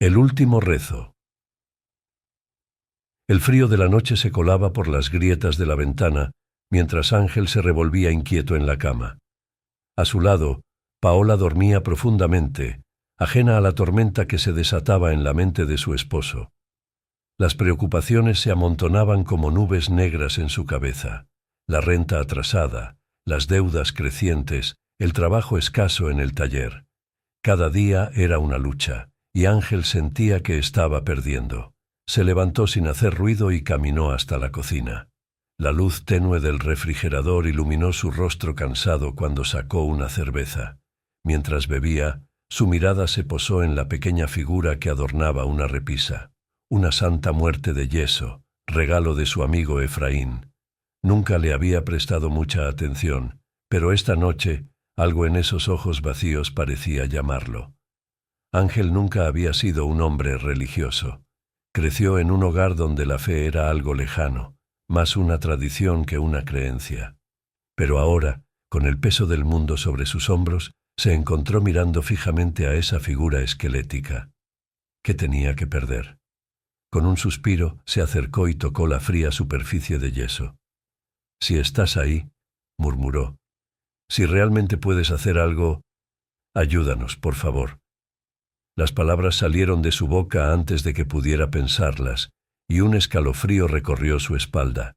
El último rezo. El frío de la noche se colaba por las grietas de la ventana, mientras Ángel se revolvía inquieto en la cama. A su lado, Paola dormía profundamente, ajena a la tormenta que se desataba en la mente de su esposo. Las preocupaciones se amontonaban como nubes negras en su cabeza: la renta atrasada, las deudas crecientes, el trabajo escaso en el taller. Cada día era una lucha, y Ángel sentía que estaba perdiendo. Se levantó sin hacer ruido y caminó hasta la cocina. La luz tenue del refrigerador iluminó su rostro cansado cuando sacó una cerveza. Mientras bebía, su mirada se posó en la pequeña figura que adornaba una repisa. Una Santa Muerte de yeso, regalo de su amigo Efraín. Nunca le había prestado mucha atención, pero esta noche algo en esos ojos vacíos parecía llamarlo. Ángel nunca había sido un hombre religioso. Creció en un hogar donde la fe era algo lejano, más una tradición que una creencia. Pero ahora, con el peso del mundo sobre sus hombros, se encontró mirando fijamente a esa figura esquelética. ¿Qué tenía que perder? Con un suspiro, se acercó y tocó la fría superficie de yeso. «Si estás ahí», murmuró, «si realmente puedes hacer algo, ayúdanos, por favor». Las palabras salieron de su boca antes de que pudiera pensarlas, y un escalofrío recorrió su espalda.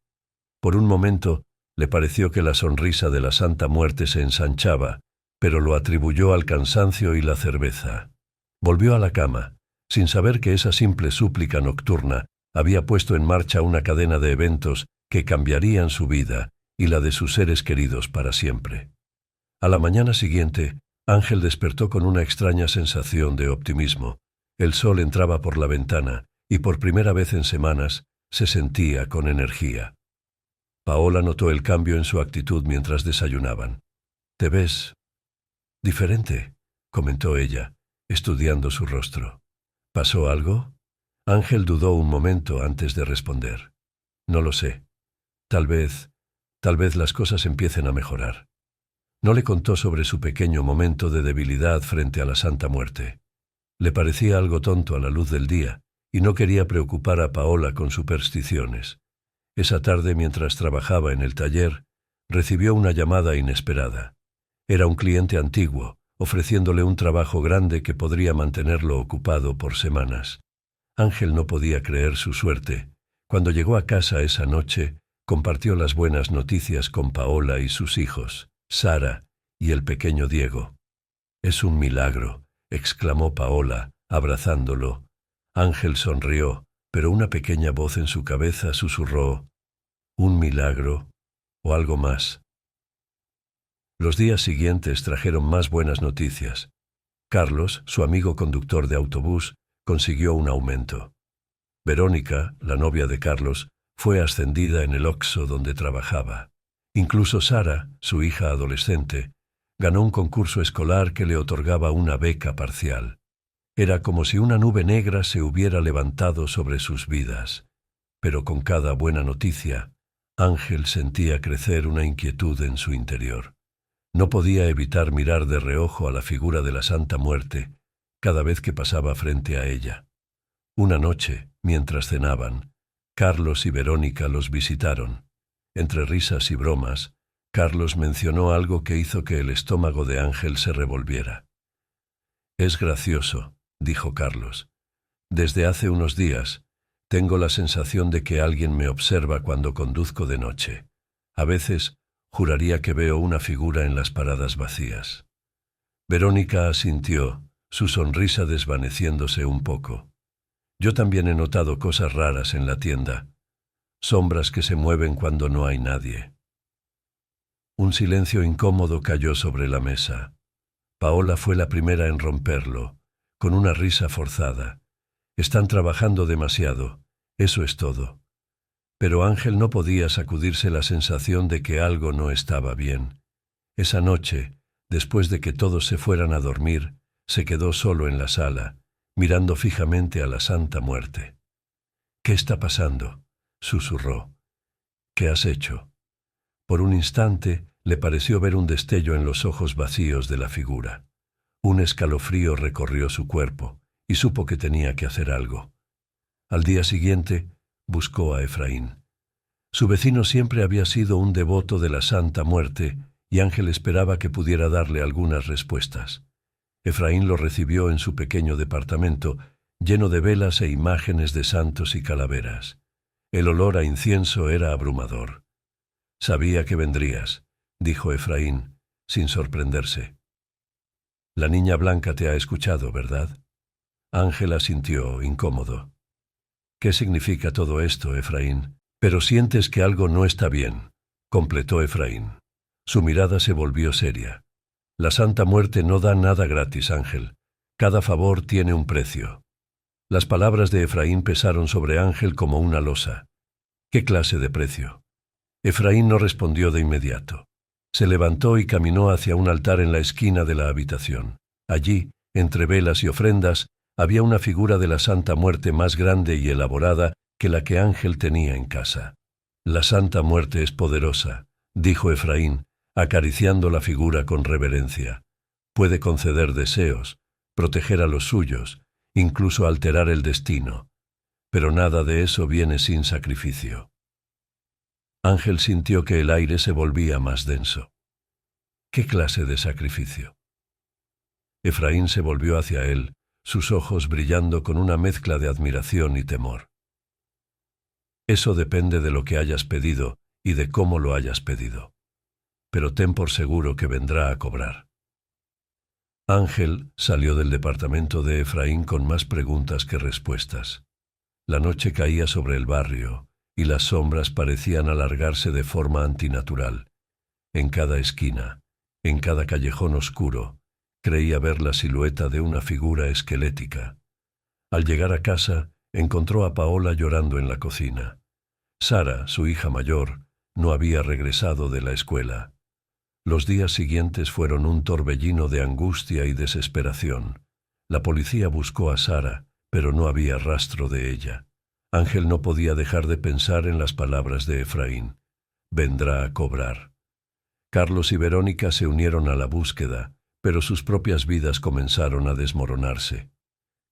Por un momento, le pareció que la sonrisa de la Santa Muerte se ensanchaba, pero lo atribuyó al cansancio y la cerveza. Volvió a la cama, sin saber que esa simple súplica nocturna había puesto en marcha una cadena de eventos que cambiarían su vida y la de sus seres queridos para siempre. A la mañana siguiente, Ángel despertó con una extraña sensación de optimismo. El sol entraba por la ventana y por primera vez en semanas se sentía con energía. Paola notó el cambio en su actitud mientras desayunaban. «¿Te ves diferente?», comentó ella, estudiando su rostro. «¿Pasó algo?». Ángel dudó un momento antes de responder. «No lo sé. Tal vez las cosas empiecen a mejorar». No le contó sobre su pequeño momento de debilidad frente a la Santa Muerte. Le parecía algo tonto a la luz del día, y no quería preocupar a Paola con supersticiones. Esa tarde, mientras trabajaba en el taller, recibió una llamada inesperada. Era un cliente antiguo, ofreciéndole un trabajo grande que podría mantenerlo ocupado por semanas. Ángel no podía creer su suerte. Cuando llegó a casa esa noche, compartió las buenas noticias con Paola y sus hijos, Sara y el pequeño Diego. «Es un milagro», exclamó Paola, abrazándolo. Ángel sonrió, pero una pequeña voz en su cabeza susurró: «¿Un milagro o algo más?». Los días siguientes trajeron más buenas noticias. Carlos, su amigo conductor de autobús, consiguió un aumento. Verónica, la novia de Carlos, fue ascendida en el Oxxo donde trabajaba. Incluso Sara, su hija adolescente, ganó un concurso escolar que le otorgaba una beca parcial. Era como si una nube negra se hubiera levantado sobre sus vidas. Pero con cada buena noticia, Ángel sentía crecer una inquietud en su interior. No podía evitar mirar de reojo a la figura de la Santa Muerte cada vez que pasaba frente a ella. Una noche, mientras cenaban, Carlos y Verónica los visitaron. Entre risas y bromas, Carlos mencionó algo que hizo que el estómago de Ángel se revolviera. «Es gracioso», dijo Carlos. «Desde hace unos días tengo la sensación de que alguien me observa cuando conduzco de noche. A veces juraría que veo una figura en las paradas vacías». Verónica asintió, su sonrisa desvaneciéndose un poco. «Yo también he notado cosas raras en la tienda. Sombras que se mueven cuando no hay nadie». Un silencio incómodo cayó sobre la mesa. Paola fue la primera en romperlo, con una risa forzada. «Están trabajando demasiado, eso es todo». Pero Ángel no podía sacudirse la sensación de que algo no estaba bien. Esa noche, después de que todos se fueran a dormir, se quedó solo en la sala, mirando fijamente a la Santa Muerte. «¿Qué está pasando?», susurró. «¿Qué has hecho?». Por un instante le pareció ver un destello en los ojos vacíos de la figura. Un escalofrío recorrió su cuerpo, y supo que tenía que hacer algo. Al día siguiente buscó a Efraín. Su vecino siempre había sido un devoto de la Santa Muerte y Ángel esperaba que pudiera darle algunas respuestas. Efraín lo recibió en su pequeño departamento, lleno de velas e imágenes de santos y calaveras. El olor a incienso era abrumador. «Sabía que vendrías», dijo Efraín, sin sorprenderse. «La niña blanca te ha escuchado, ¿verdad?» Ángel asintió, incómodo. «¿Qué significa todo esto, Efraín? Pero sientes que algo no está bien», completó Efraín. Su mirada se volvió seria. «La Santa Muerte no da nada gratis, Ángel. Cada favor tiene un precio». Las palabras de Efraín pesaron sobre Ángel como una losa. ¿Qué clase de precio? Efraín no respondió de inmediato. Se levantó y caminó hacia un altar en la esquina de la habitación. Allí, entre velas y ofrendas, había una figura de la Santa Muerte más grande y elaborada que la que Ángel tenía en casa. «La Santa Muerte es poderosa», dijo Efraín, acariciando la figura con reverencia. «Puede conceder deseos, proteger a los suyos, incluso alterar el destino. Pero nada de eso viene sin sacrificio». Ángel sintió que el aire se volvía más denso. ¿Qué clase de sacrificio? Efraín se volvió hacia él, sus ojos brillando con una mezcla de admiración y temor. «Eso depende de lo que hayas pedido y de cómo lo hayas pedido. Pero ten por seguro que vendrá a cobrar». Ángel salió del departamento de Efraín con más preguntas que respuestas. La noche caía sobre el barrio y las sombras parecían alargarse de forma antinatural. En cada esquina, en cada callejón oscuro, creía ver la silueta de una figura esquelética. Al llegar a casa, encontró a Paola llorando en la cocina. Sara, su hija mayor, no había regresado de la escuela. Los días siguientes fueron un torbellino de angustia y desesperación. La policía buscó a Sara, pero no había rastro de ella. Ángel no podía dejar de pensar en las palabras de Efraín. «Vendrá a cobrar». Carlos y Verónica se unieron a la búsqueda, pero sus propias vidas comenzaron a desmoronarse.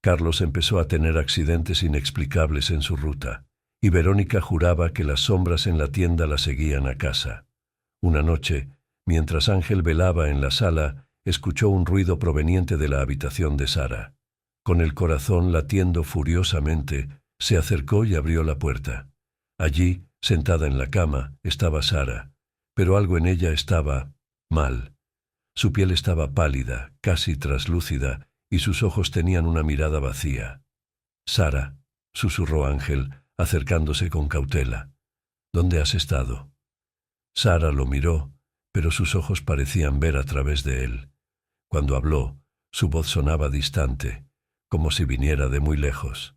Carlos empezó a tener accidentes inexplicables en su ruta, y Verónica juraba que las sombras en la tienda la seguían a casa. Una noche, mientras Ángel velaba en la sala, escuchó un ruido proveniente de la habitación de Sara. Con el corazón latiendo furiosamente, se acercó y abrió la puerta. Allí, sentada en la cama, estaba Sara, pero algo en ella estaba mal. Su piel estaba pálida, casi traslúcida, y sus ojos tenían una mirada vacía. «Sara», susurró Ángel, acercándose con cautela, «¿dónde has estado?» Sara lo miró, pero sus ojos parecían ver a través de él. Cuando habló, su voz sonaba distante, como si viniera de muy lejos.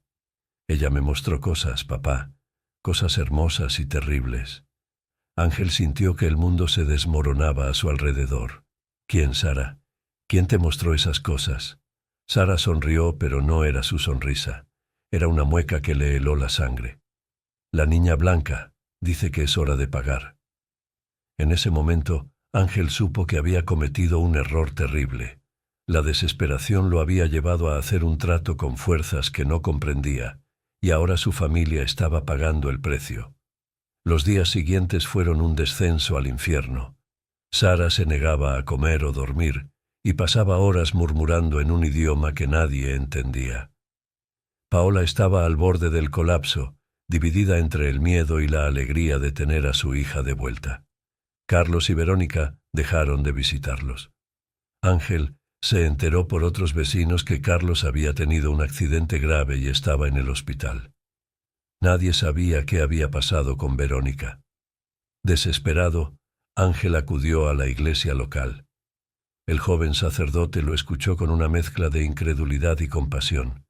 «Ella me mostró cosas, papá, cosas hermosas y terribles». Ángel sintió que el mundo se desmoronaba a su alrededor. «¿Quién, Sara? ¿Quién te mostró esas cosas?» Sara sonrió, pero no era su sonrisa. Era una mueca que le heló la sangre. «La niña blanca dice que es hora de pagar». En ese momento, Ángel supo que había cometido un error terrible. La desesperación lo había llevado a hacer un trato con fuerzas que no comprendía, y ahora su familia estaba pagando el precio. Los días siguientes fueron un descenso al infierno. Sara se negaba a comer o dormir, y pasaba horas murmurando en un idioma que nadie entendía. Paola estaba al borde del colapso, dividida entre el miedo y la alegría de tener a su hija de vuelta. Carlos y Verónica dejaron de visitarlos. Ángel se enteró por otros vecinos que Carlos había tenido un accidente grave y estaba en el hospital. Nadie sabía qué había pasado con Verónica. Desesperado, Ángel acudió a la iglesia local. El joven sacerdote lo escuchó con una mezcla de incredulidad y compasión.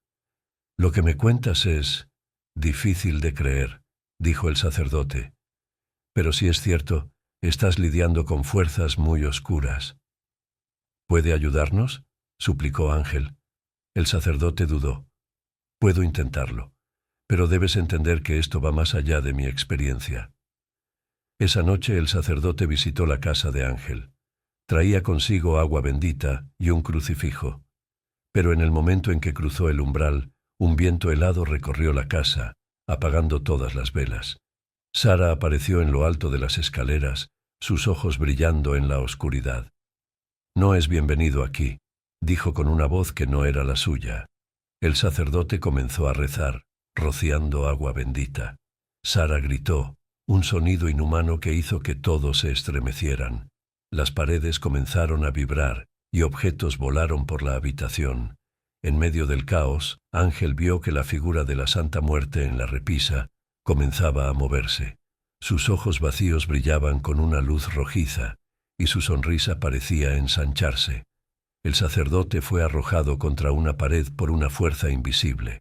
«Lo que me cuentas es difícil de creer», dijo el sacerdote. «Pero si es cierto, estás lidiando con fuerzas muy oscuras». «¿Puede ayudarnos?», suplicó Ángel. El sacerdote dudó. «Puedo intentarlo, pero debes entender que esto va más allá de mi experiencia». Esa noche el sacerdote visitó la casa de Ángel. Traía consigo agua bendita y un crucifijo. Pero en el momento en que cruzó el umbral, un viento helado recorrió la casa, apagando todas las velas. Sara apareció en lo alto de las escaleras, sus ojos brillando en la oscuridad. «No es bienvenido aquí», dijo con una voz que no era la suya. El sacerdote comenzó a rezar, rociando agua bendita. Sara gritó, un sonido inhumano que hizo que todos se estremecieran. Las paredes comenzaron a vibrar y objetos volaron por la habitación. En medio del caos, Ángel vio que la figura de la Santa Muerte en la repisa comenzaba a moverse. Sus ojos vacíos brillaban con una luz rojiza y su sonrisa parecía ensancharse. El sacerdote fue arrojado contra una pared por una fuerza invisible.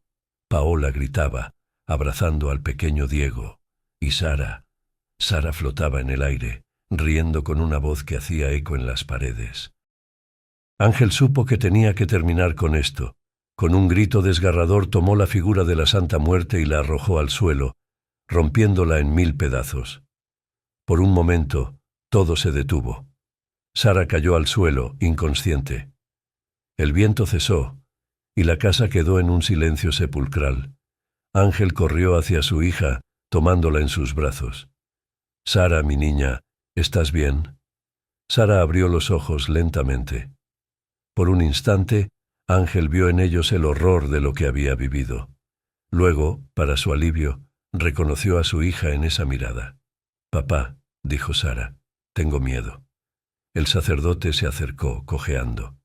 Paola gritaba, abrazando al pequeño Diego, y Sara flotaba en el aire, riendo con una voz que hacía eco en las paredes. Ángel supo que tenía que terminar con esto. Con un grito desgarrador tomó la figura de la Santa Muerte y la arrojó al suelo, rompiéndola en 1000 pedazos. Por un momento, todo se detuvo. Sara cayó al suelo, inconsciente. El viento cesó, y la casa quedó en un silencio sepulcral. Ángel corrió hacia su hija, tomándola en sus brazos. «Sara, mi niña, ¿estás bien?» Sara abrió los ojos lentamente. Por un instante, Ángel vio en ellos el horror de lo que había vivido. Luego, para su alivio, reconoció a su hija en esa mirada. «Papá», dijo Sara, «tengo miedo». El sacerdote se acercó, cojeando.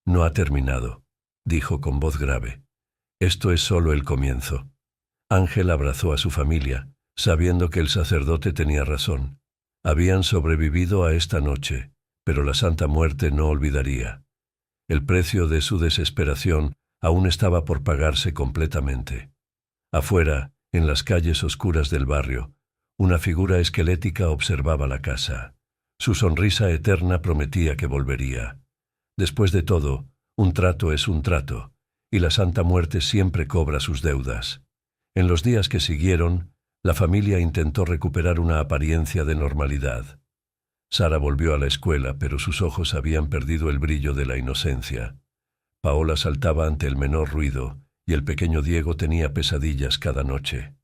«No ha terminado», dijo con voz grave. «Esto es solo el comienzo». Ángel abrazó a su familia, sabiendo que el sacerdote tenía razón. Habían sobrevivido a esta noche, pero la Santa Muerte no olvidaría. El precio de su desesperación aún estaba por pagarse completamente. Afuera, en las calles oscuras del barrio, una figura esquelética observaba la casa. Su sonrisa eterna prometía que volvería. Después de todo, un trato es un trato, y la Santa Muerte siempre cobra sus deudas. En los días que siguieron, la familia intentó recuperar una apariencia de normalidad. Sara volvió a la escuela, pero sus ojos habían perdido el brillo de la inocencia. Paola saltaba ante el menor ruido, y el pequeño Diego tenía pesadillas cada noche.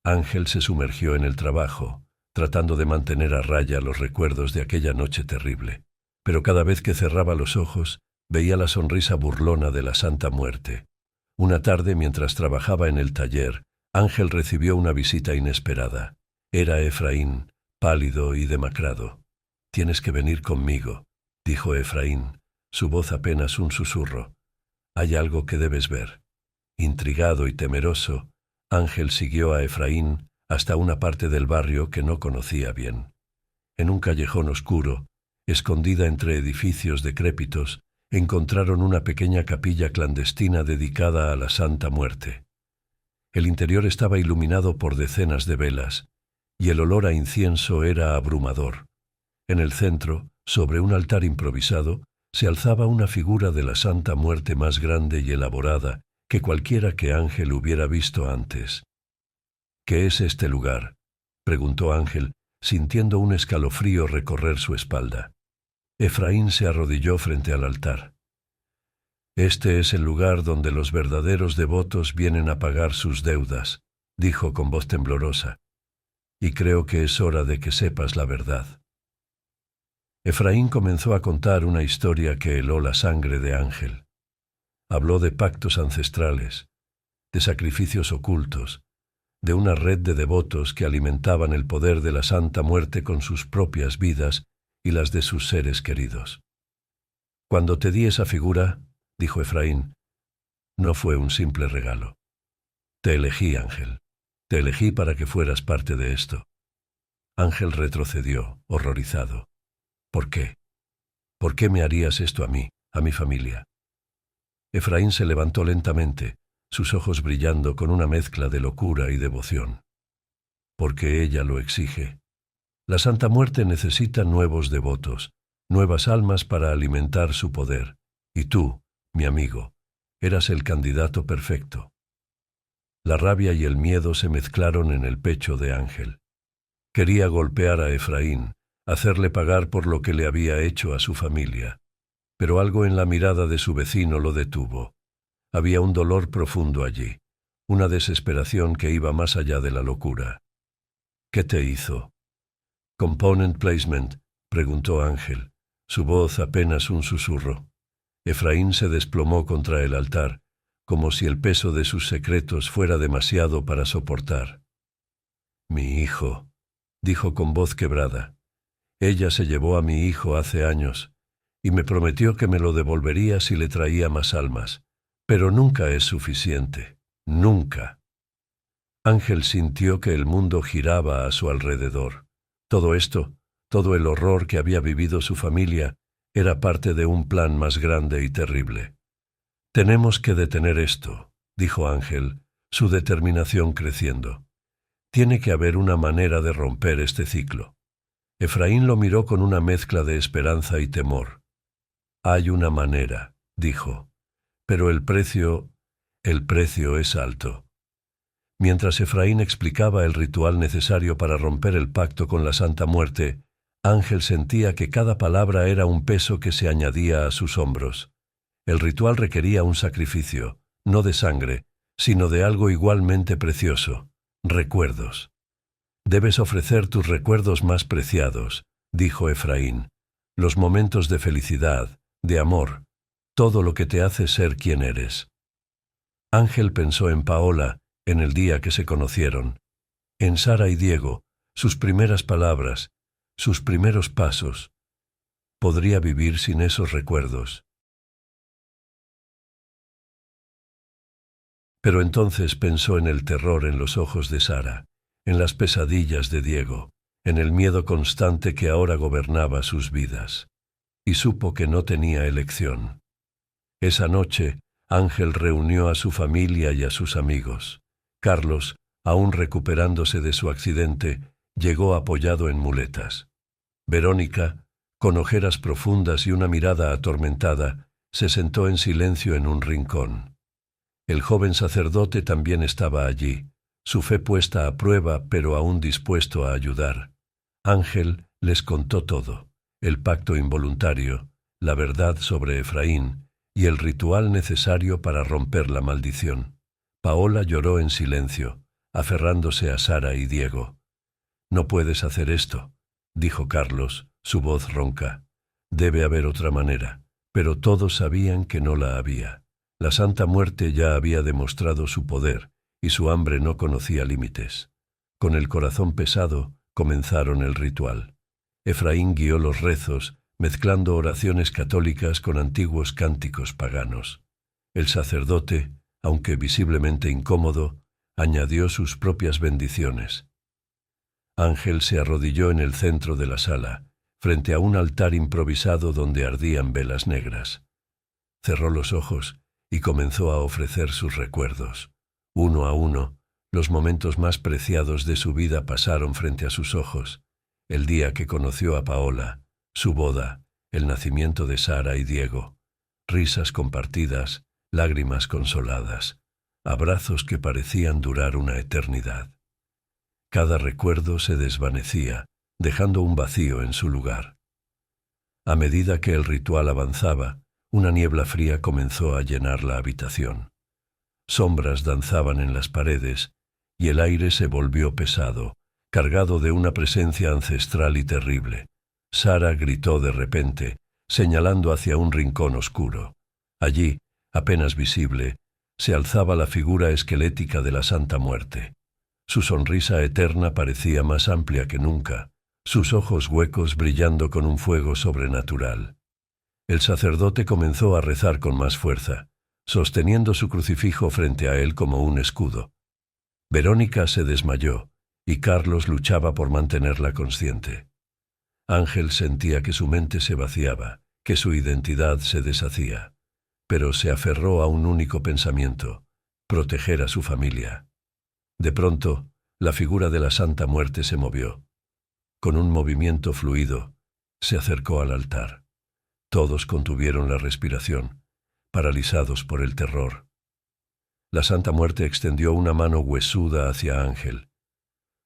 Ángel se sumergió en el trabajo, tratando de mantener a raya los recuerdos de aquella noche terrible. Pero cada vez que cerraba los ojos, veía la sonrisa burlona de la Santa Muerte. Una tarde, mientras trabajaba en el taller, Ángel recibió una visita inesperada. Era Efraín, pálido y demacrado. «Tienes que venir conmigo», dijo Efraín, su voz apenas un susurro. «Hay algo que debes ver». Intrigado y temeroso, Ángel siguió a Efraín hasta una parte del barrio que no conocía bien. En un callejón oscuro, escondida entre edificios decrépitos, encontraron una pequeña capilla clandestina dedicada a la Santa Muerte. El interior estaba iluminado por decenas de velas, y el olor a incienso era abrumador. En el centro, sobre un altar improvisado, se alzaba una figura de la Santa Muerte más grande y elaborada que cualquiera que Ángel hubiera visto antes. «¿Qué es este lugar?», preguntó Ángel, sintiendo un escalofrío recorrer su espalda. Efraín se arrodilló frente al altar. «Este es el lugar donde los verdaderos devotos vienen a pagar sus deudas», dijo con voz temblorosa. «Y creo que es hora de que sepas la verdad». Efraín comenzó a contar una historia que heló la sangre de Ángel. Habló de pactos ancestrales, de sacrificios ocultos, de una red de devotos que alimentaban el poder de la Santa Muerte con sus propias vidas y las de sus seres queridos. «Cuando te di esa figura», dijo Efraín, «no fue un simple regalo. Te elegí, Ángel. Te elegí para que fueras parte de esto». Ángel retrocedió, horrorizado. «¿Por qué? ¿Por qué me harías esto a mí, a mi familia?» Efraín se levantó lentamente, sus ojos brillando con una mezcla de locura y devoción. «Porque ella lo exige. La Santa Muerte necesita nuevos devotos, nuevas almas para alimentar su poder, y tú, mi amigo, eras el candidato perfecto». La rabia y el miedo se mezclaron en el pecho de Ángel. Quería golpear a Efraín, hacerle pagar por lo que le había hecho a su familia, pero algo en la mirada de su vecino lo detuvo. Había un dolor profundo allí, una desesperación que iba más allá de la locura. ¿Qué te hizo? «Component placement», preguntó Ángel, su voz apenas un susurro. Efraín se desplomó contra el altar, como si el peso de sus secretos fuera demasiado para soportar. «Mi hijo», dijo con voz quebrada. «Ella se llevó a mi hijo hace años, y me prometió que me lo devolvería si le traía más almas, pero nunca es suficiente, nunca». Ángel sintió que el mundo giraba a su alrededor. Todo esto, todo el horror que había vivido su familia, era parte de un plan más grande y terrible. «Tenemos que detener esto», dijo Ángel, su determinación creciendo. «Tiene que haber una manera de romper este ciclo». Efraín lo miró con una mezcla de esperanza y temor. «Hay una manera», dijo, «pero el precio es alto». Mientras Efraín explicaba el ritual necesario para romper el pacto con la Santa Muerte, Ángel sentía que cada palabra era un peso que se añadía a sus hombros. El ritual requería un sacrificio, no de sangre, sino de algo igualmente precioso: recuerdos. «Debes ofrecer tus recuerdos más preciados», dijo Efraín, «los momentos de felicidad, de amor, todo lo que te hace ser quien eres». Ángel pensó en Paola, en el día que se conocieron, en Sara y Diego, sus primeras palabras, sus primeros pasos. ¿Podría vivir sin esos recuerdos? Pero entonces pensó en el terror en los ojos de Sara, en las pesadillas de Diego, en el miedo constante que ahora gobernaba sus vidas, y supo que no tenía elección. Esa noche, Ángel reunió a su familia y a sus amigos. Carlos, aún recuperándose de su accidente, llegó apoyado en muletas. Verónica, con ojeras profundas y una mirada atormentada, se sentó en silencio en un rincón. El joven sacerdote también estaba allí, su fe puesta a prueba, pero aún dispuesto a ayudar. Ángel les contó todo: el pacto involuntario, la verdad sobre Efraín y el ritual necesario para romper la maldición. Paola lloró en silencio, aferrándose a Sara y Diego. «No puedes hacer esto», dijo Carlos, su voz ronca. «Debe haber otra manera», pero todos sabían que no la había. La Santa Muerte ya había demostrado su poder, y su hambre no conocía límites. Con el corazón pesado, comenzaron el ritual. Efraín guió los rezos, mezclando oraciones católicas con antiguos cánticos paganos. El sacerdote, aunque visiblemente incómodo, añadió sus propias bendiciones. Ángel se arrodilló en el centro de la sala, frente a un altar improvisado donde ardían velas negras. Cerró los ojos y comenzó a ofrecer sus recuerdos. Uno a uno, los momentos más preciados de su vida pasaron frente a sus ojos: el día que conoció a Paola, su boda, el nacimiento de Sara y Diego, risas compartidas, lágrimas consoladas, abrazos que parecían durar una eternidad. Cada recuerdo se desvanecía, dejando un vacío en su lugar. A medida que el ritual avanzaba, una niebla fría comenzó a llenar la habitación. Sombras danzaban en las paredes, y el aire se volvió pesado, cargado de una presencia ancestral y terrible. Sara gritó de repente, señalando hacia un rincón oscuro. Allí, apenas visible, se alzaba la figura esquelética de la Santa Muerte. Su sonrisa eterna parecía más amplia que nunca, sus ojos huecos brillando con un fuego sobrenatural. El sacerdote comenzó a rezar con más fuerza, sosteniendo su crucifijo frente a él como un escudo. Verónica se desmayó, y Carlos luchaba por mantenerla consciente. Ángel sentía que su mente se vaciaba, que su identidad se deshacía, pero se aferró a un único pensamiento: proteger a su familia. De pronto, la figura de la Santa Muerte se movió. Con un movimiento fluido, se acercó al altar. Todos contuvieron la respiración, paralizados por el terror. La Santa Muerte extendió una mano huesuda hacia Ángel.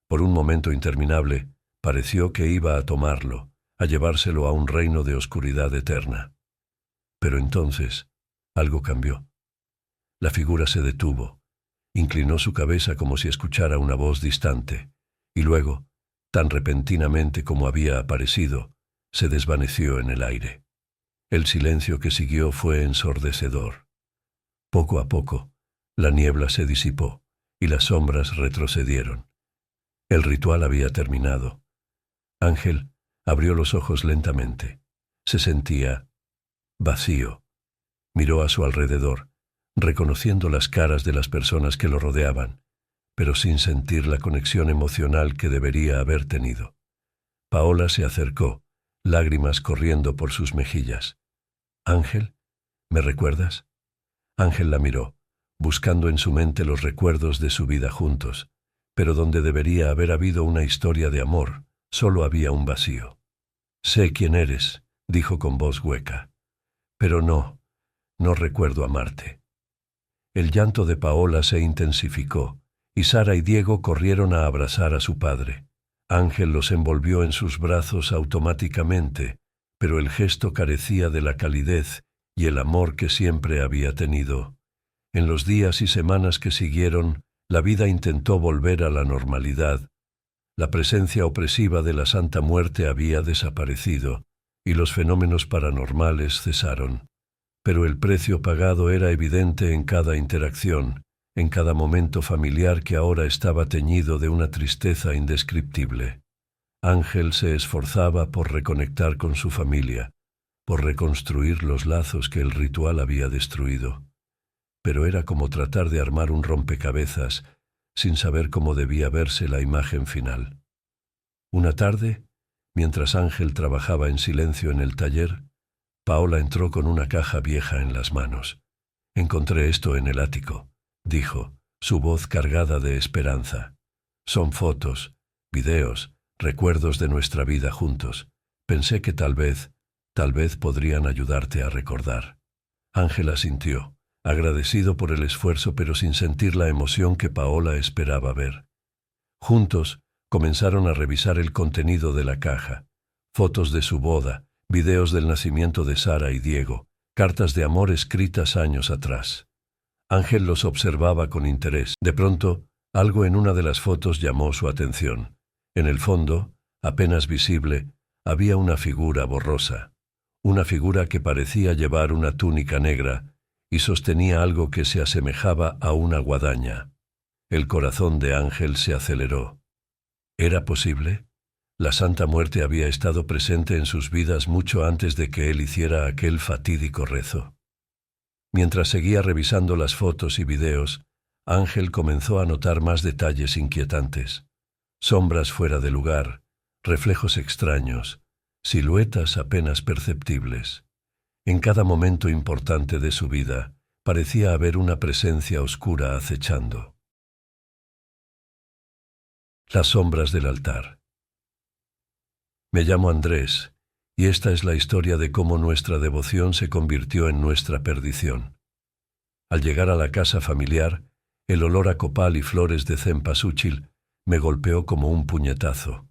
Por un momento interminable, pareció que iba a tomarlo, a llevárselo a un reino de oscuridad eterna. Pero entonces, algo cambió. La figura se detuvo, inclinó su cabeza como si escuchara una voz distante, y luego, tan repentinamente como había aparecido, se desvaneció en el aire. El silencio que siguió fue ensordecedor. Poco a poco, la niebla se disipó y las sombras retrocedieron. El ritual había terminado. Ángel abrió los ojos lentamente. Se sentía vacío. Miró a su alrededor, reconociendo las caras de las personas que lo rodeaban, pero sin sentir la conexión emocional que debería haber tenido. Paola se acercó, lágrimas corriendo por sus mejillas. «Ángel, ¿me recuerdas?» Ángel la miró, buscando en su mente los recuerdos de su vida juntos, pero donde debería haber habido una historia de amor, solo había un vacío. «Sé quién eres», dijo con voz hueca, «pero no recuerdo amarte». El llanto de Paola se intensificó, y Sara y Diego corrieron a abrazar a su padre. Ángel los envolvió en sus brazos automáticamente, pero el gesto carecía de la calidez y el amor que siempre había tenido. En los días y semanas que siguieron, la vida intentó volver a la normalidad. La presencia opresiva de la Santa Muerte había desaparecido, y los fenómenos paranormales cesaron. Pero el precio pagado era evidente en cada interacción, en cada momento familiar que ahora estaba teñido de una tristeza indescriptible. Ángel se esforzaba por reconectar con su familia, por reconstruir los lazos que el ritual había destruido. Pero era como tratar de armar un rompecabezas sin saber cómo debía verse la imagen final. Una tarde, mientras Ángel trabajaba en silencio en el taller, Paola entró con una caja vieja en las manos. «Encontré esto en el ático», dijo, su voz cargada de esperanza. «Son fotos, videos, recuerdos de nuestra vida juntos. Pensé que tal vez podrían ayudarte a recordar». Ángel asintió, agradecido por el esfuerzo pero sin sentir la emoción que Paola esperaba ver. Juntos comenzaron a revisar el contenido de la caja. Fotos de su boda, videos del nacimiento de Sara y Diego, cartas de amor escritas años atrás. Ángel los observaba con interés. De pronto, algo en una de las fotos llamó su atención. En el fondo, apenas visible, había una figura borrosa. Una figura que parecía llevar una túnica negra y sostenía algo que se asemejaba a una guadaña. El corazón de Ángel se aceleró. ¿Era posible? La Santa Muerte había estado presente en sus vidas mucho antes de que él hiciera aquel fatídico rezo. Mientras seguía revisando las fotos y videos, Ángel comenzó a notar más detalles inquietantes. Sombras fuera de lugar, reflejos extraños, siluetas apenas perceptibles. En cada momento importante de su vida, parecía haber una presencia oscura acechando. Las sombras del altar. Me llamo Andrés, y esta es la historia de cómo nuestra devoción se convirtió en nuestra perdición. Al llegar a la casa familiar, el olor a copal y flores de cempasúchil me golpeó como un puñetazo.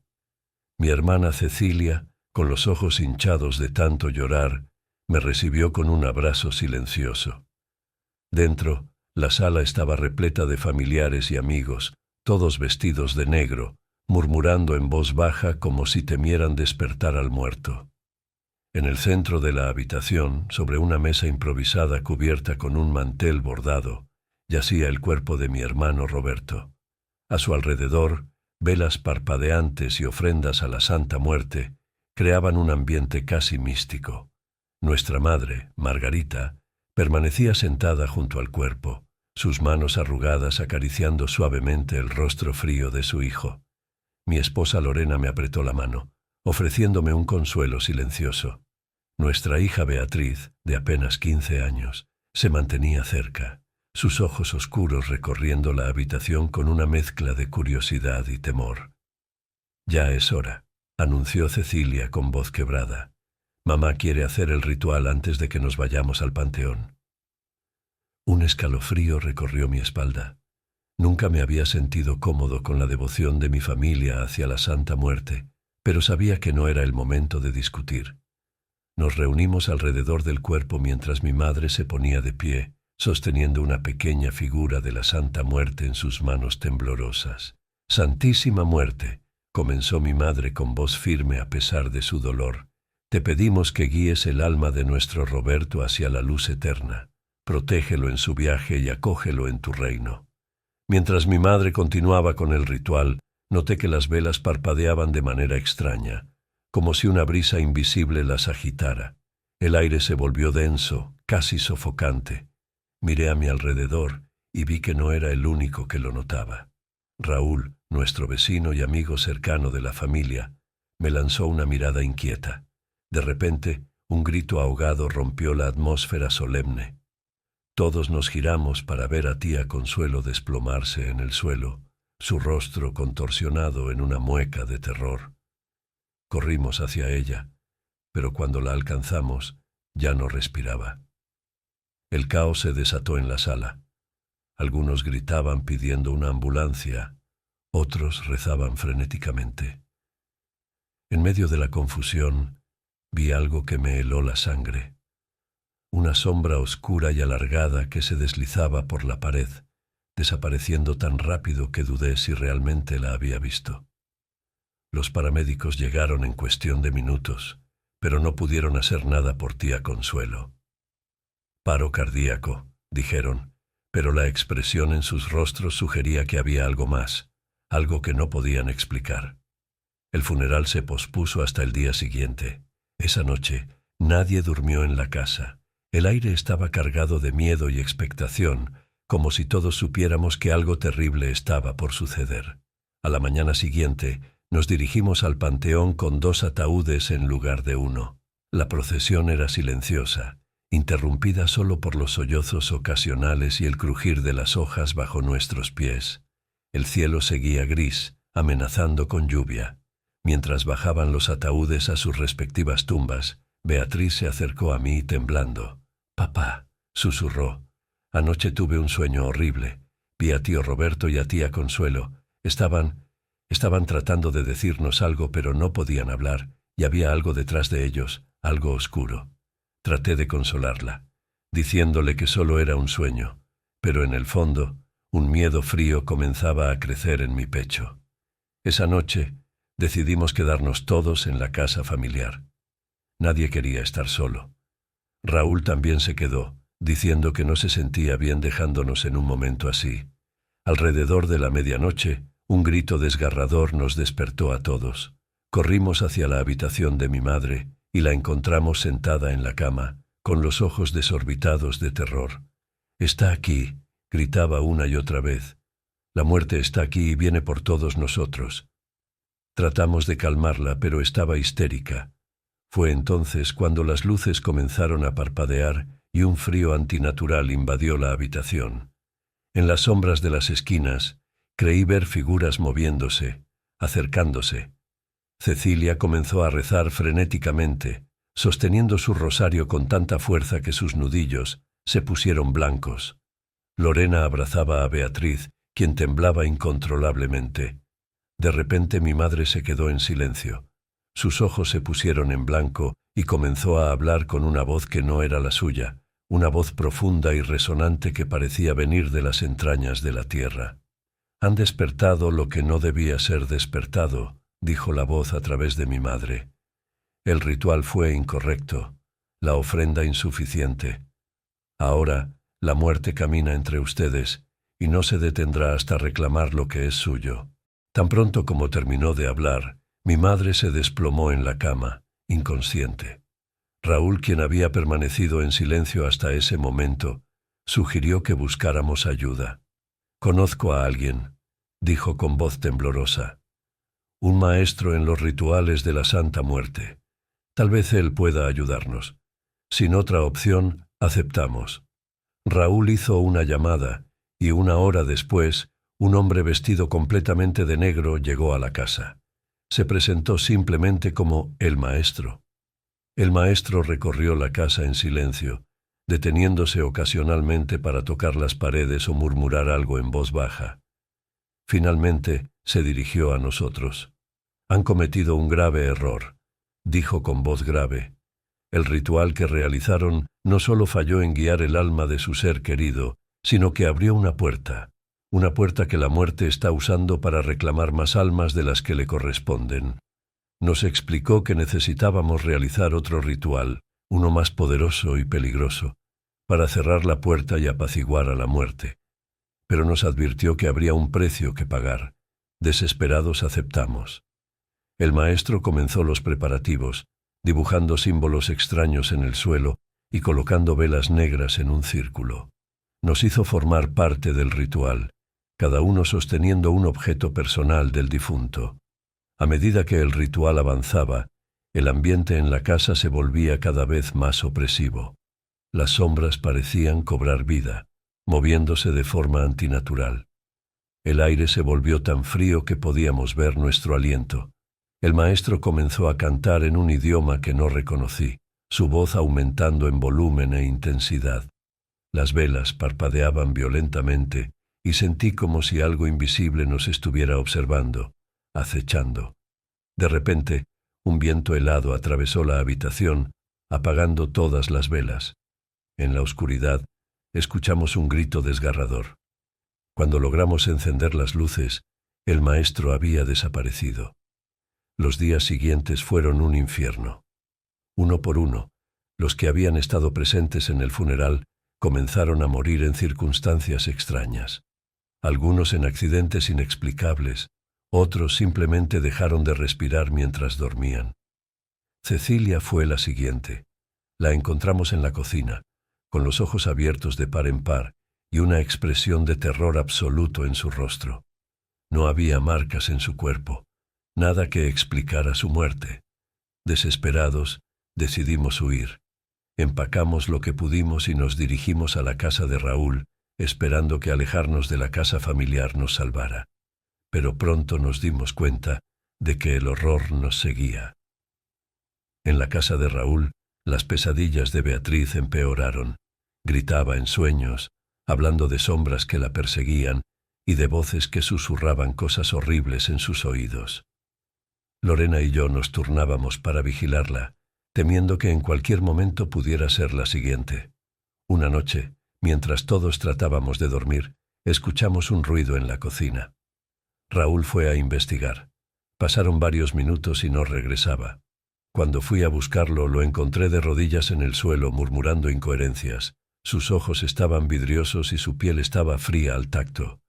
Mi hermana Cecilia, con los ojos hinchados de tanto llorar, me recibió con un abrazo silencioso. Dentro, la sala estaba repleta de familiares y amigos, todos vestidos de negro, murmurando en voz baja como si temieran despertar al muerto. En el centro de la habitación, sobre una mesa improvisada cubierta con un mantel bordado, yacía el cuerpo de mi hermano Roberto. A su alrededor, velas parpadeantes y ofrendas a la Santa Muerte creaban un ambiente casi místico. Nuestra madre, Margarita, permanecía sentada junto al cuerpo, sus manos arrugadas acariciando suavemente el rostro frío de su hijo. Mi esposa Lorena me apretó la mano, ofreciéndome un consuelo silencioso. Nuestra hija Beatriz, de apenas 15 años, se mantenía cerca, sus ojos oscuros recorriendo la habitación con una mezcla de curiosidad y temor. «Ya es hora», anunció Cecilia con voz quebrada. «Mamá quiere hacer el ritual antes de que nos vayamos al panteón». Un escalofrío recorrió mi espalda. Nunca me había sentido cómodo con la devoción de mi familia hacia la Santa Muerte, pero sabía que no era el momento de discutir. Nos reunimos alrededor del cuerpo mientras mi madre se ponía de pie, sosteniendo una pequeña figura de la Santa Muerte en sus manos temblorosas. «Santísima Muerte», comenzó mi madre con voz firme a pesar de su dolor, «te pedimos que guíes el alma de nuestro Roberto hacia la luz eterna. Protégelo en su viaje y acógelo en tu reino». Mientras mi madre continuaba con el ritual, noté que las velas parpadeaban de manera extraña, como si una brisa invisible las agitara. El aire se volvió denso, casi sofocante. Miré a mi alrededor y vi que no era el único que lo notaba. Raúl, nuestro vecino y amigo cercano de la familia, me lanzó una mirada inquieta. De repente, un grito ahogado rompió la atmósfera solemne. Todos nos giramos para ver a tía Consuelo desplomarse en el suelo, su rostro contorsionado en una mueca de terror. Corrimos hacia ella, pero cuando la alcanzamos, ya no respiraba. El caos se desató en la sala. Algunos gritaban pidiendo una ambulancia, otros rezaban frenéticamente. En medio de la confusión, vi algo que me heló la sangre. Una sombra oscura y alargada que se deslizaba por la pared, desapareciendo tan rápido que dudé si realmente la había visto. Los paramédicos llegaron en cuestión de minutos, pero no pudieron hacer nada por tía Consuelo. «Paro cardíaco», dijeron, pero la expresión en sus rostros sugería que había algo más, algo que no podían explicar. El funeral se pospuso hasta el día siguiente. Esa noche, nadie durmió en la casa. El aire estaba cargado de miedo y expectación, como si todos supiéramos que algo terrible estaba por suceder. A la mañana siguiente, nos dirigimos al panteón con 2 ataúdes en lugar de 1. La procesión era silenciosa, interrumpida solo por los sollozos ocasionales y el crujir de las hojas bajo nuestros pies. El cielo seguía gris, amenazando con lluvia. Mientras bajaban los ataúdes a sus respectivas tumbas, Beatriz se acercó a mí temblando. «Papá», susurró, «anoche tuve un sueño horrible. Vi a tío Roberto y a tía Consuelo. Estaban tratando de decirnos algo, pero no podían hablar, y había algo detrás de ellos, algo oscuro». Traté de consolarla, diciéndole que solo era un sueño, pero en el fondo, un miedo frío comenzaba a crecer en mi pecho. Esa noche, decidimos quedarnos todos en la casa familiar. Nadie quería estar solo. Raúl también se quedó, diciendo que no se sentía bien dejándonos en un momento así. Alrededor de la medianoche, un grito desgarrador nos despertó a todos. Corrimos hacia la habitación de mi madre y la encontramos sentada en la cama, con los ojos desorbitados de terror. «Está aquí», gritaba una y otra vez. «La muerte está aquí y viene por todos nosotros». Tratamos de calmarla, pero estaba histérica. Fue entonces cuando las luces comenzaron a parpadear y un frío antinatural invadió la habitación. En las sombras de las esquinas, creí ver figuras moviéndose, acercándose. Cecilia comenzó a rezar frenéticamente, sosteniendo su rosario con tanta fuerza que sus nudillos se pusieron blancos. Lorena abrazaba a Beatriz, quien temblaba incontrolablemente. De repente mi madre se quedó en silencio. Sus ojos se pusieron en blanco y comenzó a hablar con una voz que no era la suya, una voz profunda y resonante que parecía venir de las entrañas de la tierra. «Han despertado lo que no debía ser despertado», dijo la voz a través de mi madre. «El ritual fue incorrecto, la ofrenda insuficiente. Ahora la muerte camina entre ustedes y no se detendrá hasta reclamar lo que es suyo». Tan pronto como terminó de hablar, mi madre se desplomó en la cama, inconsciente. Raúl, quien había permanecido en silencio hasta ese momento, sugirió que buscáramos ayuda. «Conozco a alguien», dijo con voz temblorosa. «Un maestro en los rituales de la Santa Muerte. Tal vez él pueda ayudarnos. Sin otra opción, aceptamos». Raúl hizo una llamada, y 1 hora después, un hombre vestido completamente de negro llegó a la casa. Se presentó simplemente como el maestro. El maestro recorrió la casa en silencio, deteniéndose ocasionalmente para tocar las paredes o murmurar algo en voz baja. Finalmente se dirigió a nosotros. «Han cometido un grave error», dijo con voz grave. El ritual que realizaron no solo falló en guiar el alma de su ser querido, sino que abrió una puerta que la muerte está usando para reclamar más almas de las que le corresponden. Nos explicó que necesitábamos realizar otro ritual, uno más poderoso y peligroso, para cerrar la puerta y apaciguar a la muerte. Pero nos advirtió que habría un precio que pagar. Desesperados aceptamos. El maestro comenzó los preparativos, dibujando símbolos extraños en el suelo y colocando velas negras en un círculo. Nos hizo formar parte del ritual, cada uno sosteniendo un objeto personal del difunto. A medida que el ritual avanzaba, el ambiente en la casa se volvía cada vez más opresivo. Las sombras parecían cobrar vida, moviéndose de forma antinatural. El aire se volvió tan frío que podíamos ver nuestro aliento. El maestro comenzó a cantar en un idioma que no reconocí, su voz aumentando en volumen e intensidad. Las velas parpadeaban violentamente y sentí como si algo invisible nos estuviera observando, acechando. De repente, un viento helado atravesó la habitación, apagando todas las velas. En la oscuridad, escuchamos un grito desgarrador. Cuando logramos encender las luces, el maestro había desaparecido. Los días siguientes fueron un infierno. Uno por uno, los que habían estado presentes en el funeral comenzaron a morir en circunstancias extrañas. Algunos en accidentes inexplicables, otros simplemente dejaron de respirar mientras dormían. Cecilia fue la siguiente. La encontramos en la cocina, con los ojos abiertos de par en par y una expresión de terror absoluto en su rostro. No había marcas en su cuerpo, nada que explicara su muerte. Desesperados, decidimos huir. Empacamos lo que pudimos y nos dirigimos a la casa de Raúl, esperando que alejarnos de la casa familiar nos salvara. Pero pronto nos dimos cuenta de que el horror nos seguía. En la casa de Raúl, las pesadillas de Beatriz empeoraron. Gritaba en sueños, hablando de sombras que la perseguían y de voces que susurraban cosas horribles en sus oídos. Lorena y yo nos turnábamos para vigilarla, temiendo que en cualquier momento pudiera ser la siguiente. Una noche, mientras todos tratábamos de dormir, escuchamos un ruido en la cocina. Raúl fue a investigar. Pasaron varios minutos y no regresaba. Cuando fui a buscarlo, lo encontré de rodillas en el suelo murmurando incoherencias. Sus ojos estaban vidriosos y su piel estaba fría al tacto.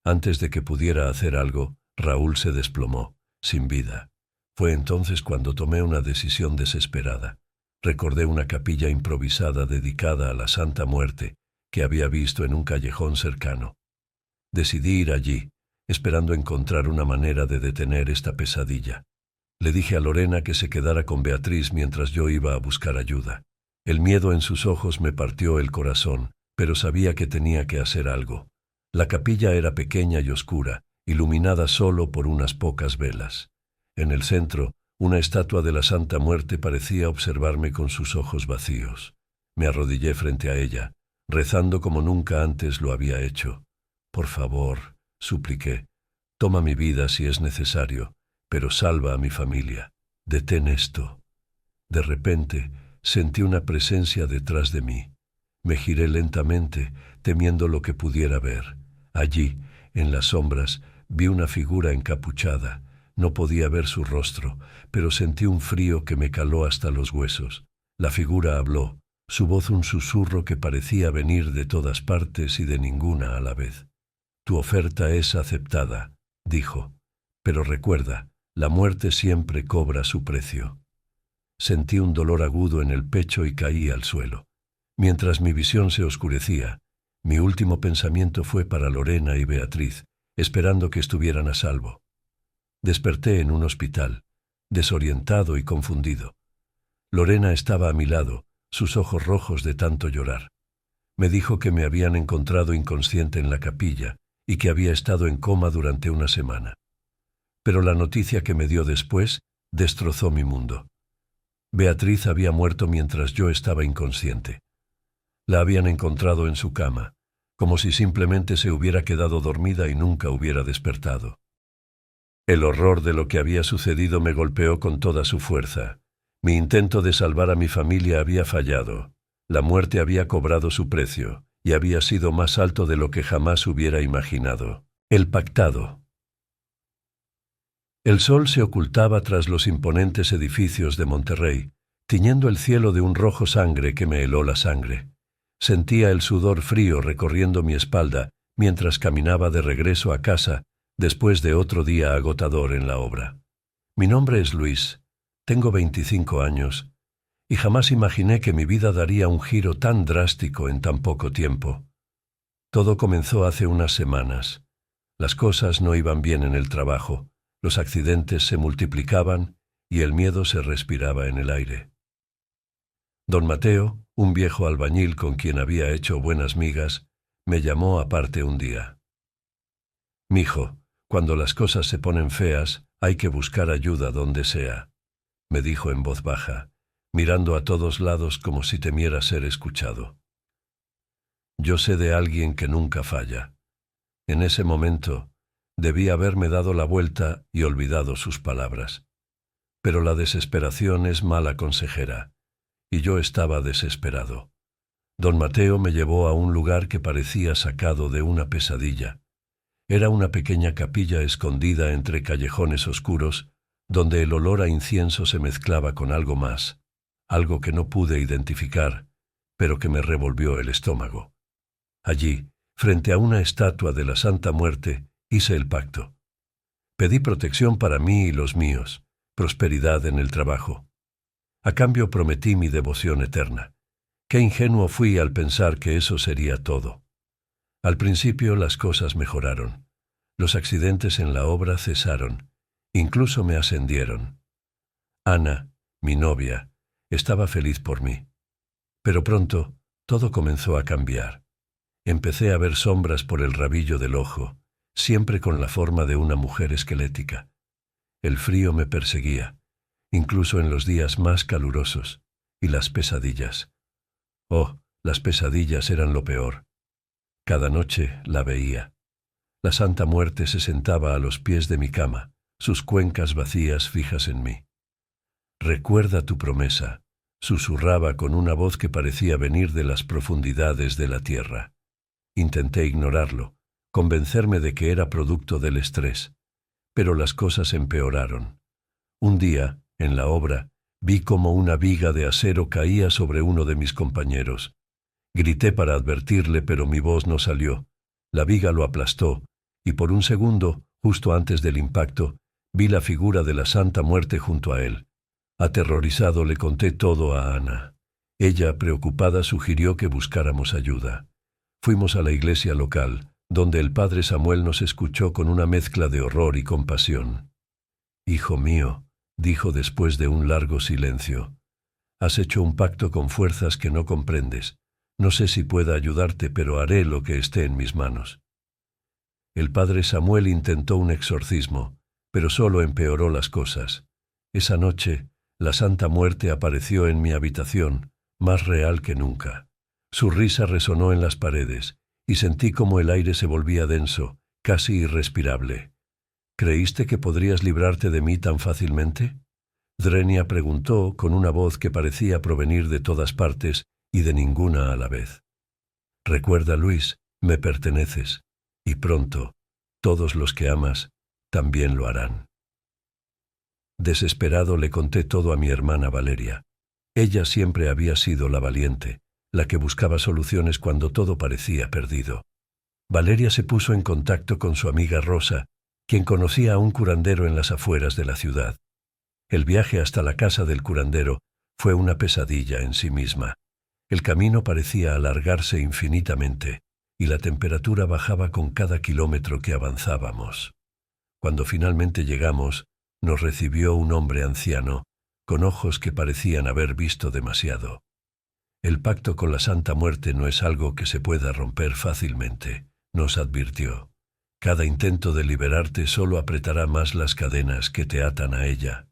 Antes de que pudiera hacer algo, Raúl se desplomó, sin vida. Fue entonces cuando tomé una decisión desesperada. Recordé una capilla improvisada dedicada a la Santa Muerte que había visto en un callejón cercano. Decidí ir allí, esperando encontrar una manera de detener esta pesadilla. Le dije a Lorena que se quedara con Beatriz mientras yo iba a buscar ayuda. El miedo en sus ojos me partió el corazón, pero sabía que tenía que hacer algo. La capilla era pequeña y oscura, iluminada solo por unas pocas velas. En el centro, una estatua de la Santa Muerte parecía observarme con sus ojos vacíos. Me arrodillé frente a ella, rezando como nunca antes lo había hecho. «Por favor», supliqué, «toma mi vida si es necesario, pero salva a mi familia. Detén esto». De repente, sentí una presencia detrás de mí. Me giré lentamente, temiendo lo que pudiera ver. Allí, en las sombras, vi una figura encapuchada. No podía ver su rostro, pero sentí un frío que me caló hasta los huesos. La figura habló, su voz un susurro que parecía venir de todas partes y de ninguna a la vez. «Tu oferta es aceptada», dijo, «pero recuerda, la muerte siempre cobra su precio». Sentí un dolor agudo en el pecho y caí al suelo. Mientras mi visión se oscurecía, mi último pensamiento fue para Lorena y Beatriz, esperando que estuvieran a salvo. Desperté en un hospital, desorientado y confundido. Lorena estaba a mi lado, sus ojos rojos de tanto llorar. Me dijo que me habían encontrado inconsciente en la capilla y que había estado en coma durante una semana. Pero la noticia que me dio después destrozó mi mundo. Beatriz había muerto mientras yo estaba inconsciente. La habían encontrado en su cama, como si simplemente se hubiera quedado dormida y nunca hubiera despertado. El horror de lo que había sucedido me golpeó con toda su fuerza. Mi intento de salvar a mi familia había fallado. La muerte había cobrado su precio, y había sido más alto de lo que jamás hubiera imaginado. El pactado. El sol se ocultaba tras los imponentes edificios de Monterrey, tiñendo el cielo de un rojo sangre que me heló la sangre. Sentía el sudor frío recorriendo mi espalda mientras caminaba de regreso a casa después de otro día agotador en la obra. Mi nombre es Luis, tengo 25 años, y jamás imaginé que mi vida daría un giro tan drástico en tan poco tiempo. Todo comenzó hace unas semanas. Las cosas no iban bien en el trabajo, los accidentes se multiplicaban y el miedo se respiraba en el aire. Don Mateo, un viejo albañil con quien había hecho buenas migas, me llamó aparte un día. «Mijo, cuando las cosas se ponen feas, hay que buscar ayuda donde sea», me dijo en voz baja, mirando a todos lados como si temiera ser escuchado. Yo sé de alguien que nunca falla. En ese momento, debí haberme dado la vuelta y olvidado sus palabras. Pero la desesperación es mala consejera, y yo estaba desesperado. Don Mateo me llevó a un lugar que parecía sacado de una pesadilla. Era una pequeña capilla escondida entre callejones oscuros, donde el olor a incienso se mezclaba con algo más, algo que no pude identificar, pero que me revolvió el estómago. Allí, frente a una estatua de la Santa Muerte, hice el pacto. Pedí protección para mí y los míos, prosperidad en el trabajo. A cambio prometí mi devoción eterna. Qué ingenuo fui al pensar que eso sería todo. Al principio las cosas mejoraron. Los accidentes en la obra cesaron. Incluso me ascendieron. Ana, mi novia, estaba feliz por mí. Pero pronto todo comenzó a cambiar. Empecé a ver sombras por el rabillo del ojo, siempre con la forma de una mujer esquelética. El frío me perseguía, incluso en los días más calurosos, y las pesadillas. Oh, las pesadillas eran lo peor. Cada noche la veía. La Santa Muerte se sentaba a los pies de mi cama, sus cuencas vacías fijas en mí. «Recuerda tu promesa», susurraba con una voz que parecía venir de las profundidades de la tierra. Intenté ignorarlo, convencerme de que era producto del estrés, pero las cosas empeoraron. Un día, en la obra, vi cómo una viga de acero caía sobre uno de mis compañeros. Grité para advertirle, pero mi voz no salió. La viga lo aplastó, y por un segundo, justo antes del impacto, vi la figura de la Santa Muerte junto a él. Aterrorizado le conté todo a Ana. Ella, preocupada, sugirió que buscáramos ayuda. Fuimos a la iglesia local, donde el padre Samuel nos escuchó con una mezcla de horror y compasión. «Hijo mío», dijo después de un largo silencio, «has hecho un pacto con fuerzas que no comprendes. No sé si pueda ayudarte, pero haré lo que esté en mis manos». El padre Samuel intentó un exorcismo, pero solo empeoró las cosas. Esa noche, la Santa Muerte apareció en mi habitación, más real que nunca. Su risa resonó en las paredes, y sentí como el aire se volvía denso, casi irrespirable. «¿Creíste que podrías librarte de mí tan fácilmente?», Drenia preguntó con una voz que parecía provenir de todas partes y de ninguna a la vez. «Recuerda, Luis, me perteneces, y pronto, todos los que amas también lo harán». Desesperado le conté todo a mi hermana Valeria. Ella siempre había sido la valiente, la que buscaba soluciones cuando todo parecía perdido. Valeria se puso en contacto con su amiga Rosa, quien conocía a un curandero en las afueras de la ciudad. El viaje hasta la casa del curandero fue una pesadilla en sí misma. El camino parecía alargarse infinitamente, y la temperatura bajaba con cada kilómetro que avanzábamos. Cuando finalmente llegamos, nos recibió un hombre anciano, con ojos que parecían haber visto demasiado. «El pacto con la Santa Muerte no es algo que se pueda romper fácilmente», nos advirtió. «Cada intento de liberarte solo apretará más las cadenas que te atan a ella».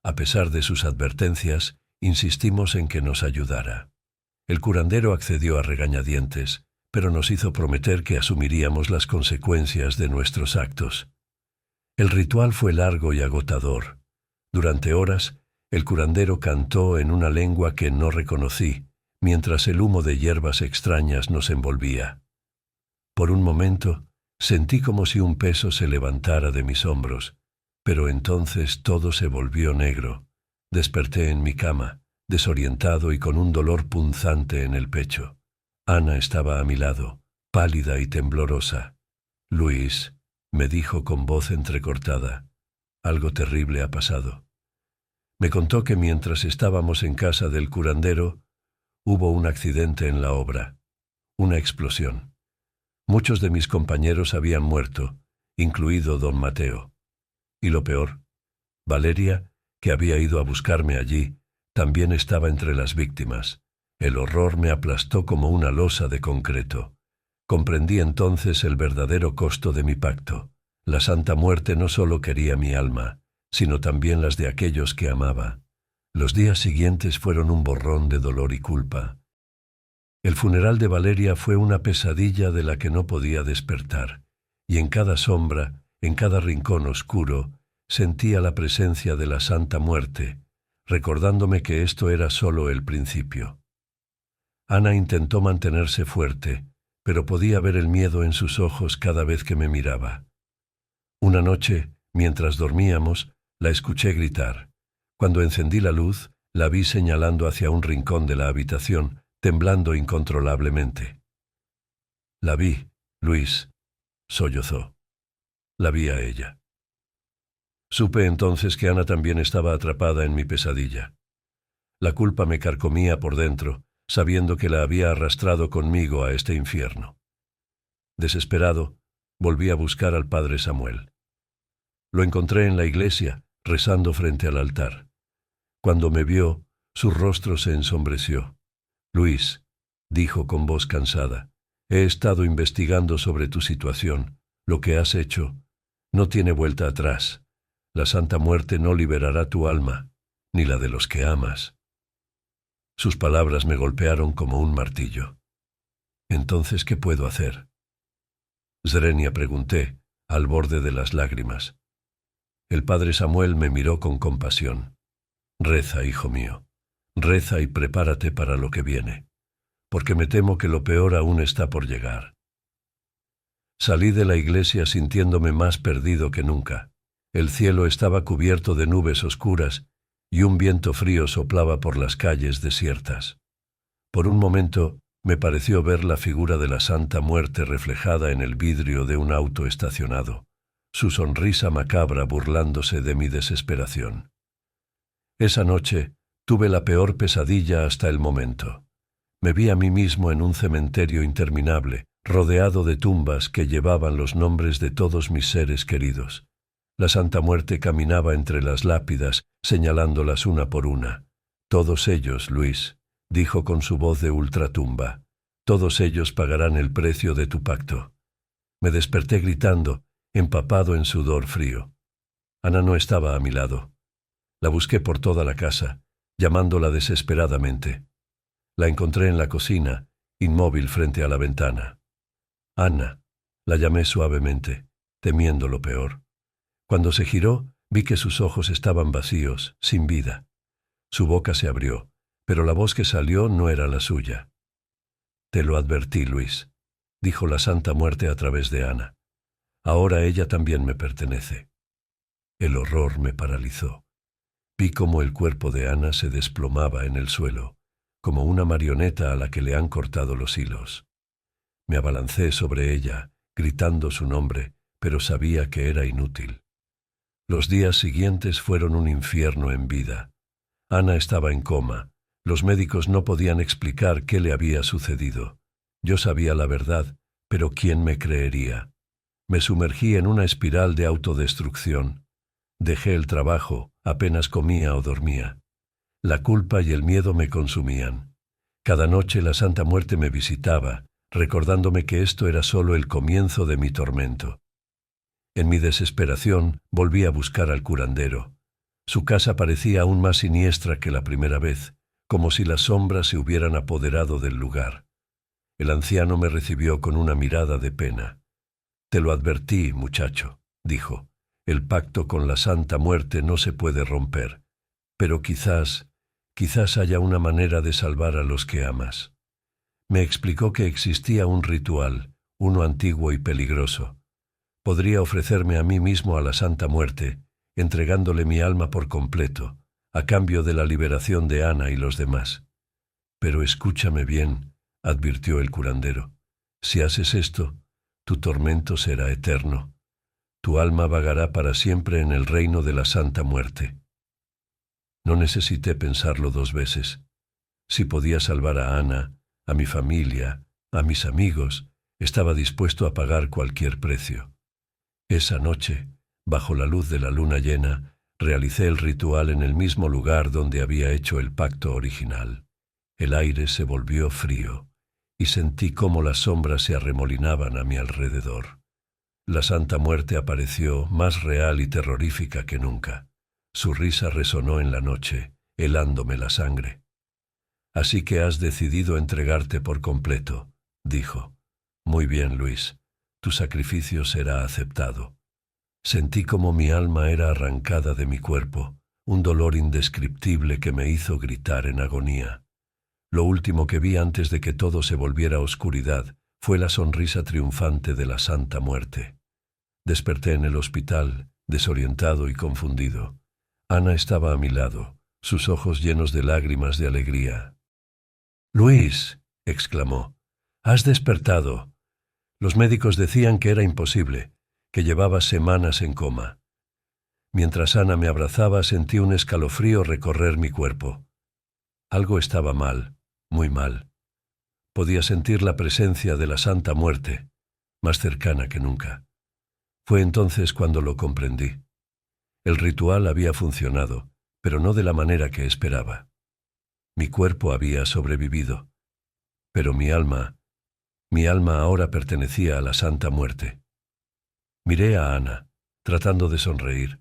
A pesar de sus advertencias, insistimos en que nos ayudara. El curandero accedió a regañadientes, pero nos hizo prometer que asumiríamos las consecuencias de nuestros actos. El ritual fue largo y agotador. Durante horas, El curandero cantó en una lengua que no reconocí, mientras el humo de hierbas extrañas nos envolvía. Por un momento sentí como si un peso se levantara de mis hombros, pero entonces todo se volvió negro. Desperté en mi cama, desorientado y con un dolor punzante en el pecho. Ana estaba a mi lado, pálida y temblorosa. «Luis», me dijo con voz entrecortada, «algo terrible ha pasado». Me contó que mientras estábamos en casa del curandero, hubo un accidente en la obra, una explosión. Muchos de mis compañeros habían muerto, incluido don Mateo. Y lo peor, Valeria, que había ido a buscarme allí, también estaba entre las víctimas. El horror me aplastó como una losa de concreto. Comprendí entonces el verdadero costo de mi pacto. La Santa Muerte no solo quería mi alma, sino también las de aquellos que amaba. Los días siguientes fueron un borrón de dolor y culpa. El funeral de Valeria fue una pesadilla de la que no podía despertar, y en cada sombra, en cada rincón oscuro, sentía la presencia de la Santa Muerte, recordándome que esto era solo el principio. Ana intentó mantenerse fuerte, pero podía ver el miedo en sus ojos cada vez que me miraba. Una noche, mientras dormíamos, la escuché gritar. Cuando encendí la luz, la vi señalando hacia un rincón de la habitación, temblando incontrolablemente. «La vi, Luis», sollozó. La vi a ella. Supe entonces que Ana también estaba atrapada en mi pesadilla. La culpa me carcomía por dentro, sabiendo que la había arrastrado conmigo a este infierno. Desesperado, volví a buscar al padre Samuel. Lo encontré en la iglesia, rezando frente al altar. Cuando me vio, su rostro se ensombreció. «Luis», dijo con voz cansada, «he estado investigando sobre tu situación. Lo que has hecho no tiene vuelta atrás. La Santa Muerte no liberará tu alma, ni la de los que amas». Sus palabras me golpearon como un martillo. «Entonces, ¿qué puedo hacer?». «Zrenia», pregunté, al borde de las lágrimas. El padre Samuel me miró con compasión. «Reza, hijo mío, reza y prepárate para lo que viene, porque me temo que lo peor aún está por llegar». Salí de la iglesia sintiéndome más perdido que nunca. El cielo estaba cubierto de nubes oscuras y un viento frío soplaba por las calles desiertas. Por un momento me pareció ver la figura de la Santa Muerte reflejada en el vidrio de un auto estacionado, su sonrisa macabra burlándose de mi desesperación. Esa noche tuve la peor pesadilla hasta el momento. Me vi a mí mismo en un cementerio interminable, rodeado de tumbas que llevaban los nombres de todos mis seres queridos. La Santa Muerte caminaba entre las lápidas, señalándolas una por una. «Todos ellos, Luis», dijo con su voz de ultratumba, «todos ellos pagarán el precio de tu pacto». Me desperté gritando, empapado en sudor frío. Ana no estaba a mi lado. La busqué por toda la casa, llamándola desesperadamente. La encontré en la cocina, inmóvil frente a la ventana. «Ana», la llamé suavemente, temiendo lo peor. Cuando se giró, vi que sus ojos estaban vacíos, sin vida. Su boca se abrió, pero la voz que salió no era la suya. «Te lo advertí, Luis», dijo la Santa Muerte a través de Ana. «Ahora ella también me pertenece». El horror me paralizó. Vi cómo el cuerpo de Ana se desplomaba en el suelo, como una marioneta a la que le han cortado los hilos. Me abalancé sobre ella, gritando su nombre, pero sabía que era inútil. Los días siguientes fueron un infierno en vida. Ana estaba en coma. Los médicos no podían explicar qué le había sucedido. Yo sabía la verdad, pero ¿quién me creería? Me sumergí en una espiral de autodestrucción. Dejé el trabajo, apenas comía o dormía. La culpa y el miedo me consumían. Cada noche la Santa Muerte me visitaba, recordándome que esto era solo el comienzo de mi tormento. En mi desesperación volví a buscar al curandero. Su casa parecía aún más siniestra que la primera vez, como si las sombras se hubieran apoderado del lugar. El anciano me recibió con una mirada de pena. «Te lo advertí, muchacho», dijo. «El pacto con la Santa Muerte no se puede romper, Pero quizás haya una manera de salvar a los que amas. Me explicó que existía un ritual, uno antiguo y peligroso. Podría ofrecerme a mí mismo a la Santa Muerte, entregándole mi alma por completo, a cambio de la liberación de Ana y los demás. Pero escúchame bien, advirtió el curandero. Si haces esto, tu tormento será eterno. Tu alma vagará para siempre en el reino de la Santa Muerte. No necesité pensarlo 2 veces. Si podía salvar a Ana, a mi familia, a mis amigos, estaba dispuesto a pagar cualquier precio. Esa noche, bajo la luz de la luna llena, realicé el ritual en el mismo lugar donde había hecho el pacto original. El aire se volvió frío y sentí cómo las sombras se arremolinaban a mi alrededor. La Santa Muerte apareció más real y terrorífica que nunca. Su risa resonó en la noche, helándome la sangre. «Así que has decidido entregarte por completo», dijo. «Muy bien, Luis. Tu sacrificio será aceptado». Sentí como mi alma era arrancada de mi cuerpo, un dolor indescriptible que me hizo gritar en agonía. Lo último que vi antes de que todo se volviera oscuridad fue la sonrisa triunfante de la Santa Muerte. Desperté en el hospital, desorientado y confundido. Ana estaba a mi lado, sus ojos llenos de lágrimas de alegría. «Luis», exclamó, «has despertado». Los médicos decían que era imposible, que llevaba semanas en coma. Mientras Ana me abrazaba, sentí un escalofrío recorrer mi cuerpo. Algo estaba mal, muy mal. Podía sentir la presencia de la Santa Muerte, más cercana que nunca. Fue entonces cuando lo comprendí. El ritual había funcionado, pero no de la manera que esperaba. Mi cuerpo había sobrevivido, pero mi alma ahora pertenecía a la Santa Muerte. Miré a Ana, tratando de sonreír,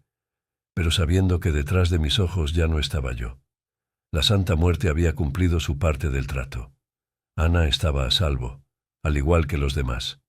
pero sabiendo que detrás de mis ojos ya no estaba yo. La Santa Muerte había cumplido su parte del trato. Ana estaba a salvo, al igual que los demás.